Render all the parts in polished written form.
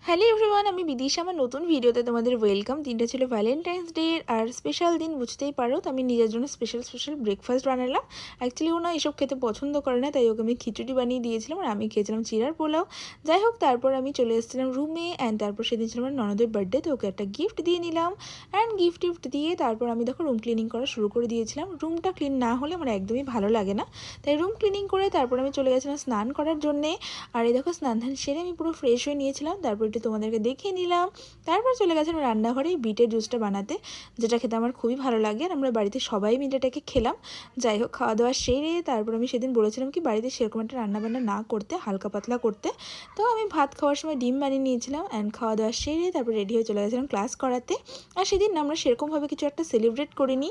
Hello everyone, আমি বিদিশা। আমার নতুন ভিডিওতে তোমাদের ওয়েলকাম। দিনটা ছিল ভ্যালেন্টাইন্স ডে আর স্পেশাল দিন, বুঝতেই পারো। তো আমি নিজের জন্য স্পেশাল ব্রেকফাস্ট বানালাম। অ্যাকচুয়ালি ও না এসব খেতে পছন্দ করে না, তাই ওকে আমি খিচুড়ি বানিয়ে দিয়েছিলাম আর আমি খেয়েছিলাম চিড়ার পোলাও। যাই হোক, তারপর আমি চলে এসেছিলাম রুমে অ্যান্ড তারপর সেদিন ছিল আমার ননদের বার্থডে, তো ওকে একটা গিফট দিয়ে নিলাম। অ্যান্ড গিফট দিয়ে তারপর আমি দেখো রুম ক্লিনিং করা শুরু করে দিয়েছিলাম। রুমটা ক্লিন না হলে আমার একদমই ভালো লাগে না, তাই রুম ক্লিনিং করে তারপর আমি চলে গেছিলাম স্নান করার জন্যে। আর এই দেখো স্নান ধান সেরে আমি পুরো ফ্রেশ হয়ে নিয়েছিলাম, তারপর একটু তোমাদেরকে দেখিয়ে নিলাম। তারপর চলে গেছিলাম রান্নাঘরে বিটের জুসটা বানাতে, যেটা খেতে আমার খুবই ভালো লাগে আর আমরা বাড়িতে সবাই মিলে এটাকে খেলাম। যাই হোক, খাওয়া দাওয়া সেরে তারপর আমি সেদিন বলেছিলাম কি বাড়িতে সেরকম একটা রান্নাবান্না না করতে, হালকা পাতলা করতে। তো আমি ভাত খাওয়ার সময় ডিম বানিয়ে নিয়েছিলাম অ্যান্ড খাওয়া দাওয়া সেরে তারপর রেডি হয়ে চলে গেছিলাম ক্লাস করাতে। আর সেদিন আমরা সেরকমভাবে কিছু একটা সেলিব্রেট করিনি,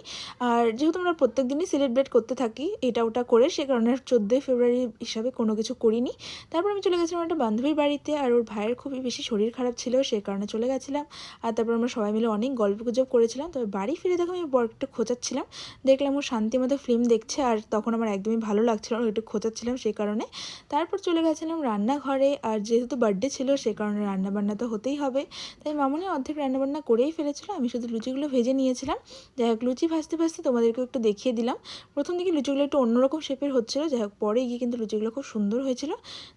আর যেহেতু আমরা প্রত্যেক দিনই সেলিব্রেট করতে থাকি এটা ওটা করে, সে কারণে 14ই ফেব্রুয়ারি হিসাবে কোনো কিছু করিনি। তারপর আমি চলে গেছিলাম একটা বান্ধবীর বাড়িতে, আর ওর ভাইয়ের খুবই বেশি শরীর খারাপ ছিল, সে কারণে চলে গেছিলাম। আর তারপর আমরা সবাই মিলে অনেক গল্পগুজব করেছিলাম। তবে বাড়ি ফিরে দেখো আমি বর একটু খোঁচাচ্ছিলাম, দেখলাম ও শান্তি মতো ফিল্ম দেখছে, আর তখন আমার একদমই ভালো লাগছিল না, একটু খোঁচাচ্ছিলাম সেই কারণে। তারপর চলে গেছিলাম রান্নাঘরে, আর যেহেতু বার্থডে ছিল সে কারণে রান্নাবান্না তো হতেই হবে, তাই মামুনি অর্ধেক রান্নাবান্না করেই ফেলেছিল, আমি শুধু লুচিগুলো ভেজে নিয়েছিলাম। যাই হোক, লুচি ভাজতে ভাজতে তোমাদেরকেও একটু দেখিয়ে দিলাম। প্রথম দিকে লুচিগুলো একটু অন্যরকম শেপের হচ্ছিলো, যাই হোক পরে গিয়ে কিন্তু লুচিগুলো খুব সুন্দর হয়েছিল।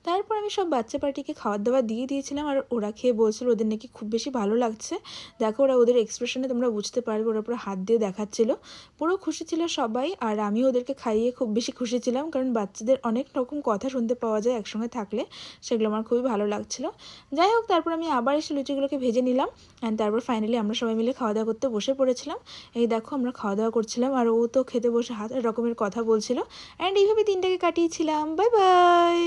তারপর আমি সব বাচ্চা পার্টিকে খাবার দাবার দিয়ে দিয়েছিলাম, আর ওরা খেয়ে বলছিল ওদের নাকি খুব বেশি ভালো লাগছে। দেখো ওরা ওদের এক্সপ্রেশনে তোমরা বুঝতে পারবে, ওরা পুরো হাত দিয়ে দেখাচ্ছিল। পুরো খুশি ছিল সবাই, আর আমি ওদেরকে খাইয়ে খুব বেশি খুশি ছিলাম, কারণ বাচ্চাদের অনেক রকম কথা শুনতে পাওয়া যায় একসঙ্গে থাকলে, সেগুলো আমার খুবই ভালো লাগছিল। যাই হোক, তারপর আমি আবার এসে লুচিগুলোকে ভেজে নিলাম অ্যান্ড তারপর ফাইনালি আমরা সবাই মিলে খাওয়া দাওয়া করতে বসে পড়েছিলাম। এই দেখো আমরা খাওয়া দাওয়া করছিলাম আর ও তো খেতে বসে হাজার রকমের কথা বলছিল, অ্যান্ড এইভাবে দিনটাকে কাটিয়েছিলাম। Bye bye.